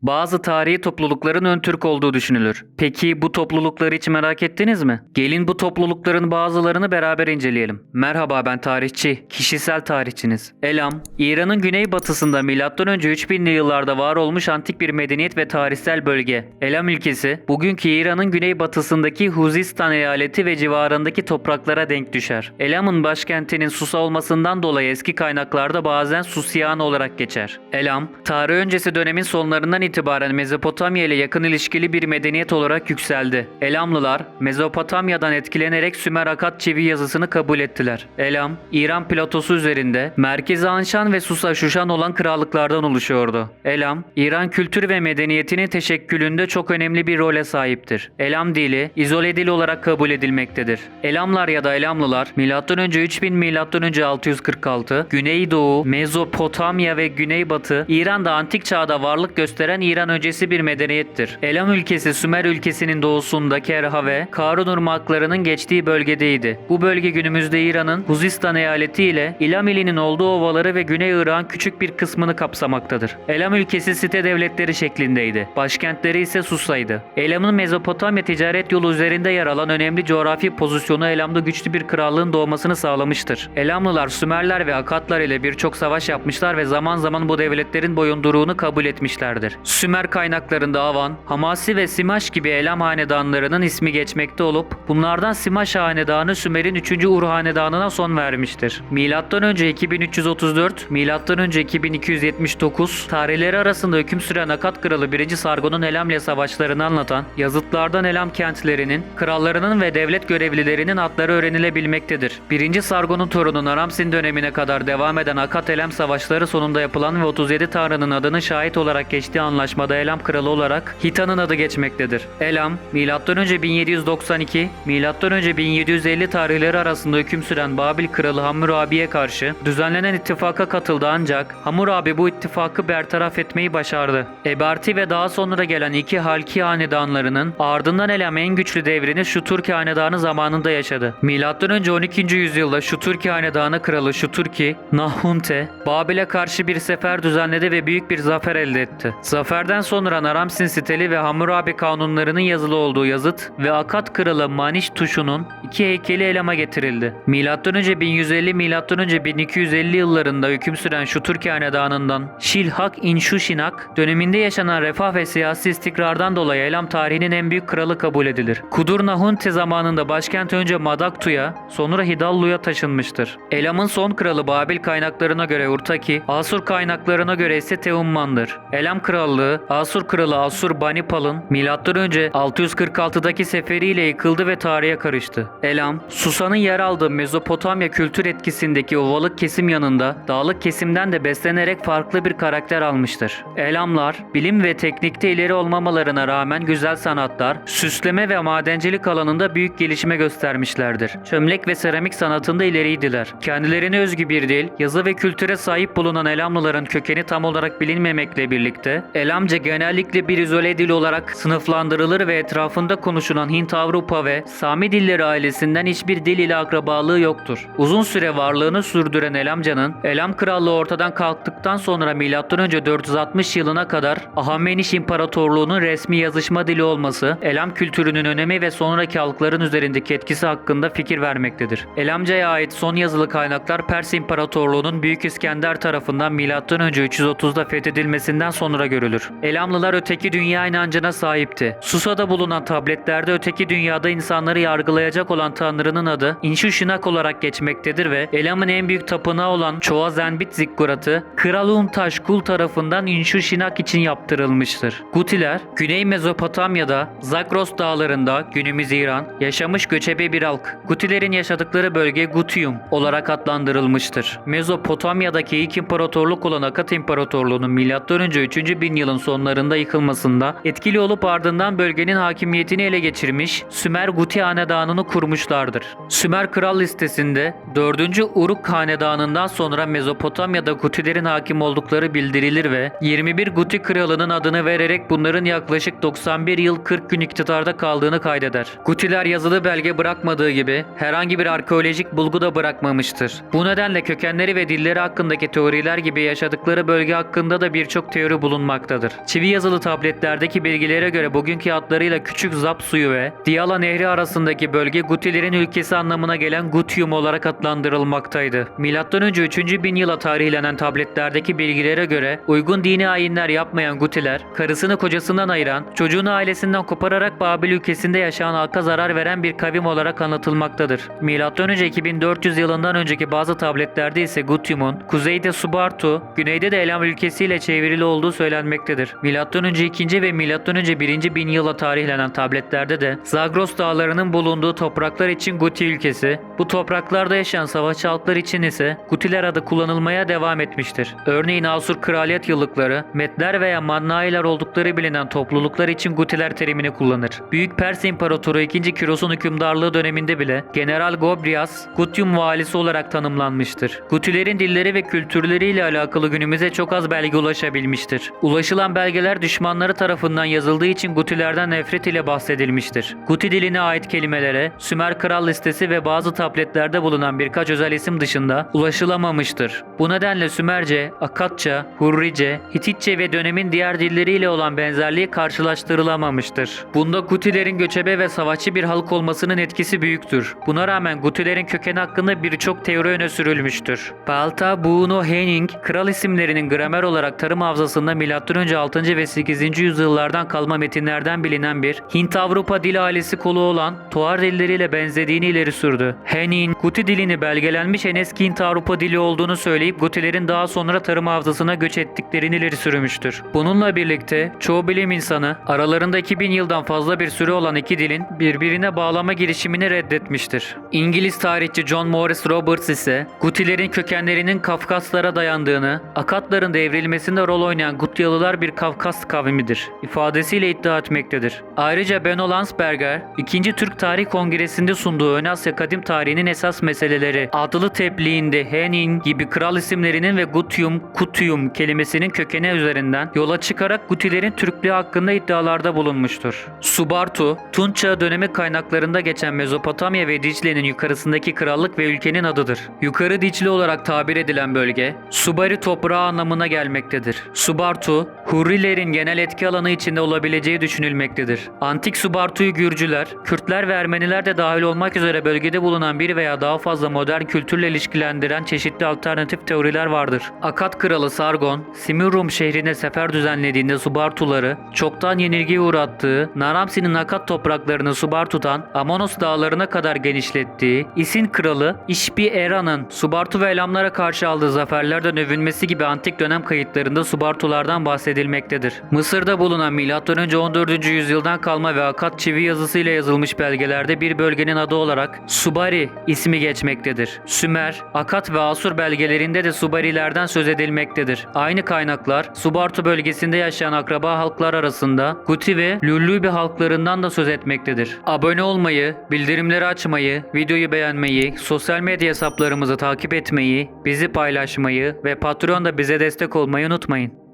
Bazı tarihi toplulukların ön Türk olduğu düşünülür. Peki bu toplulukları hiç merak ettiniz mi? Gelin bu toplulukların bazılarını beraber inceleyelim. Merhaba, ben tarihçi, kişisel tarihçiniz. Elam, İran'ın güneybatısında M.Ö. 3000'li yıllarda var olmuş antik bir medeniyet ve tarihsel bölge. Elam ülkesi, bugünkü İran'ın güneybatısındaki Huzistan eyaleti ve civarındaki topraklara denk düşer. Elam'ın başkentinin Susa olmasından dolayı eski kaynaklarda bazen Susyan olarak geçer. Elam, tarih öncesi dönemin sonlarından itibaren Mezopotamya ile yakın ilişkili bir medeniyet olarak yükseldi. Elamlılar, Mezopotamya'dan etkilenerek Sümer-Akkad çivi yazısını kabul ettiler. Elam, İran platosu üzerinde merkezi Anşan ve Susa-Şuşan olan krallıklardan oluşuyordu. Elam, İran kültür ve medeniyetinin teşekkülünde çok önemli bir role sahiptir. Elam dili, izole dil olarak kabul edilmektedir. Elamlar ya da Elamlılar, M.Ö. 3000 M.Ö. 646, Güneydoğu, Mezopotamya ve Güneybatı, İran'da antik çağda varlık gösteren İran öncesi bir medeniyettir. Elam ülkesi Sümer ülkesinin doğusunda Kerha ve Karun ırmaklarının geçtiği bölgedeydi. Bu bölge günümüzde İran'ın Huzistan eyaleti ile İlam ilinin olduğu ovaları ve Güney Irak'ın küçük bir kısmını kapsamaktadır. Elam ülkesi site devletleri şeklindeydi. Başkentleri ise Susa'ydı. Elam'ın Mezopotamya ticaret yolu üzerinde yer alan önemli coğrafi pozisyonu Elam'da güçlü bir krallığın doğmasını sağlamıştır. Elamlılar Sümerler ve Akatlar ile birçok savaş yapmışlar ve zaman zaman bu devletlerin boyunduruğunu kabul etmişlerdir. Sümer kaynaklarında Avan, Hamasi ve Simaş gibi Elam hanedanlarının ismi geçmekte olup bunlardan Simaş hanedanı Sümer'in 3. Ur hanedanına son vermiştir. M.Ö. 2334, M.Ö. 2279 tarihleri arasında hüküm süren Akkad kralı 1. Sargon'un Elam ile savaşlarını anlatan yazıtlardan Elam kentlerinin, krallarının ve devlet görevlilerinin adları öğrenilebilmektedir. 1. Sargon'un torunu Naram-Sin dönemine kadar devam eden Akkad-Elam savaşları sonunda yapılan ve 37 tanrının adını şahit olarak geçtiği anlaşmada Elam kralı olarak Hitan'ın adı geçmektedir. Elam, M.Ö. 1792, M.Ö. 1750 tarihleri arasında hüküm süren Babil kralı Hammurabi'ye karşı düzenlenen ittifaka katıldı ancak Hammurabi bu ittifakı bertaraf etmeyi başardı. Ebarti ve daha sonra gelen iki Halki hanedanlarının ardından Elam en güçlü devrini Şuturki hanedanı zamanında yaşadı. M.Ö. 12. yüzyılda Şuturki hanedanı kralı Şuturki, Nahhunte, Babil'e karşı bir sefer düzenledi ve büyük bir zafer elde etti. Zaferden sonra Naram-Sin siteli ve Hammurabi kanunlarının yazılı olduğu yazıt ve Akkad kralı Maniş Tuşu'nun iki heykeli Elam'a getirildi. M.Ö. 1150 M.Ö. 1250 yıllarında hüküm süren Şuturki hanedanından Şilhak İnşuşinak döneminde yaşanan refah ve siyasi istikrardan dolayı Elam tarihinin en büyük kralı kabul edilir. Kudur Nahunte zamanında başkent önce Madaktu'ya, sonra Hidallu'ya taşınmıştır. Elam'ın son kralı Babil kaynaklarına göre Urtaki, Asur kaynaklarına göre ise Teumman'dır. Elam krallığı, Asur kralı Assurbanipal'ın M.Ö. 646'daki seferiyle yıkıldı ve tarihe karıştı. Elam, Susa'nın yer aldığı Mezopotamya kültür etkisindeki ovalık kesim yanında dağlık kesimden de beslenerek farklı bir karakter almıştır. Elamlar, bilim ve teknikte ileri olmamalarına rağmen güzel sanatlar, süsleme ve madencilik alanında büyük gelişme göstermişlerdir. Çömlek ve seramik sanatında ileriydiler. Kendilerine özgü bir dil, yazı ve kültüre sahip bulunan Elamlıların kökeni tam olarak bilinmemekle birlikte, Elamca genellikle bir izole dil olarak sınıflandırılır ve etrafında konuşulan Hint-Avrupa ve Sami dilleri ailesinden hiçbir dil ile akrabalığı yoktur. Uzun süre varlığını sürdüren Elamcanın, Elam krallığı ortadan kalktıktan sonra M.Ö. 460 yılına kadar Ahameniş İmparatorluğu'nun resmi yazışma dili olması, Elam kültürünün önemi ve sonraki halkların üzerindeki etkisi hakkında fikir vermektedir. Elamca'ya ait son yazılı kaynaklar Pers İmparatorluğu'nun Büyük İskender tarafından M.Ö. 330'da fethedilmesinden sonra görülür. Elamlılar öteki dünya inancına sahipti. Susa'da bulunan tabletlerde öteki dünyada insanları yargılayacak olan tanrının adı İnşuşinak olarak geçmektedir ve Elam'ın en büyük tapınağı olan Çoğa Zenbit Zikkuratı Kral Umtaşkul tarafından İnşuşinak için yaptırılmıştır. Gutiler, Güney Mezopotamya'da Zagros dağlarında günümüz İran yaşamış göçebe bir halk. Gutilerin yaşadıkları bölge Gutium olarak adlandırılmıştır. Mezopotamya'daki ilk imparatorluk olan Akkad İmparatorluğu'nun M.Ö. 3. bin yılın sonlarında yıkılmasında etkili olup ardından bölgenin hakimiyetini ele geçirmiş Sümer Guti hanedanını kurmuşlardır. Sümer kral listesinde 4. Uruk hanedanından sonra Mezopotamya'da Gutilerin hakim oldukları bildirilir ve 21 Guti kralının adını vererek bunların yaklaşık 91 yıl 40 gün iktidarda kaldığını kaydeder. Gutiler yazılı belge bırakmadığı gibi herhangi bir arkeolojik bulgu da bırakmamıştır. Bu nedenle kökenleri ve dilleri hakkındaki teoriler gibi yaşadıkları bölge hakkında da birçok teori bulunmaktadır. bulunmaktadır. Çivi yazılı tabletlerdeki bilgilere göre bugünkü adlarıyla Küçük Zap Suyu ve Diyala Nehri arasındaki bölge Gutilerin ülkesi anlamına gelen Gutium olarak adlandırılmaktaydı. M.Ö. 3. bin yıla tarihlenen tabletlerdeki bilgilere göre uygun dini ayinler yapmayan Gutiler, karısını kocasından ayıran, çocuğunu ailesinden kopararak Babil ülkesinde yaşayan halka zarar veren bir kavim olarak anlatılmaktadır. M.Ö. 2400 yılından önceki bazı tabletlerde ise Gutium'un kuzeyde Subartu, güneyde de Elam ülkesiyle çevrili olduğu söylenmektedir. M.Ö. 2. ve M.Ö. 1. bin yıla tarihlenen tabletlerde de Zagros dağlarının bulunduğu topraklar için Guti ülkesi, bu topraklarda yaşayan savaşçı halklar için ise Gutiler adı kullanılmaya devam etmiştir. Örneğin Asur kraliyet yıllıkları, Medler veya Mannailer oldukları bilinen topluluklar için Gutiler terimini kullanır. Büyük Pers İmparatoru 2. Kiros'un hükümdarlığı döneminde bile General Gobrias, Gutium valisi olarak tanımlanmıştır. Gutilerin dilleri ve kültürleriyle alakalı günümüze çok az belge ulaşabilmiştir. Ulaşılan belgeler düşmanları tarafından yazıldığı için Gutilerden nefret ile bahsedilmiştir. Guti diline ait kelimelere Sümer Kral Listesi ve bazı tabletlerde bulunan birkaç özel isim dışında ulaşılamamıştır. Bu nedenle Sümerce, Akatça, Hurrice, Hititçe ve dönemin diğer dilleriyle olan benzerliği karşılaştırılamamıştır. Bunda Gutilerin göçebe ve savaşçı bir halk olmasının etkisi büyüktür. Buna rağmen Gutilerin kökeni hakkında birçok teori öne sürülmüştür. Balta, Buono, Henning, kral isimlerinin gramer olarak tarım havzasında M.Ö. 6. ve 8. yüzyıllardan kalma metinlerden bilinen bir Hint-Avrupa dil ailesi kolu olan Tuar dilleriyle benzediğini ileri sürdü. Henning, Guti dilini belgelenmiş en eski Hint-Avrupa dili olduğunu söyleyip Gutilerin daha sonra tarım havzasına göç ettiklerini ileri sürmüştür. Bununla birlikte çoğu bilim insanı aralarında 2000 yıldan fazla bir süre olan iki dilin birbirine bağlama girişimini reddetmiştir. İngiliz tarihçi John Morris Roberts ise Gutilerin kökenlerinin Kafkaslara dayandığını, Akatların devrilmesinde rol oynayan Gutyalılar bir Kafkas kavmidir ifadesiyle iddia etmektedir. Ayrıca Benno Landsberger, 2. Türk Tarih Kongresi'nde sunduğu Ön Asya Kadim Tarihinin Esas Meseleleri adlı tebliğinde Henning gibi kral isimlerinin ve Gutium, Kutium kelimesinin kökeni üzerinden yola çıkarak Gutilerin Türklüğü hakkında iddialarda bulunmuştur. Subartu, Tunç Çağı dönemi kaynaklarında geçen Mezopotamya ve Dicle'nin yukarısındaki krallık ve ülkenin adıdır. Yukarı Dicle olarak tabir edilen bölge, Subari toprağı anlamına gelmektedir. Subartu, Hurrilerin genel etki alanı içinde olabileceği düşünülmektedir. Antik Subartu'yu Gürcüler, Kürtler ve Ermeniler de dahil olmak üzere bölgede bulunan bir veya daha fazla modern kültürle ilişkilendiren çeşitli alternatif teoriler vardır. Akat kralı Sargon, Simirrum şehrine sefer düzenlediğinde Subartuları çoktan yenilgiye uğrattığı, Naramsi'nin Akat topraklarını Subartu'dan Amonos dağlarına kadar genişlettiği, İsin kralı İşbi Era'nın Subartu ve Elamlara karşı aldığı zaferlerden övünmesi gibi antik dönem kayıtlarında Subartulardan bahsedilmektedir. Mısır'da bulunan M.Ö. 14. yüzyıldan kalma ve Akat çivi yazısıyla yazılmış belgelerde bir bölgenin adı olarak Subari ismi geçmektedir. Sümer, Akat ve Asur belgelerinde de Subarilerden söz edilmektedir. Aynı kaynaklar Subartu bölgesinde yaşayan akraba halklar arasında Guti ve Lullubi halklarından da söz etmektedir. Abone olmayı, bildirimleri açmayı, videoyu beğenmeyi, sosyal medya hesaplarımızı takip etmeyi, bizi paylaşmayı ve Patreon'da bize destek olmayı unutmayın.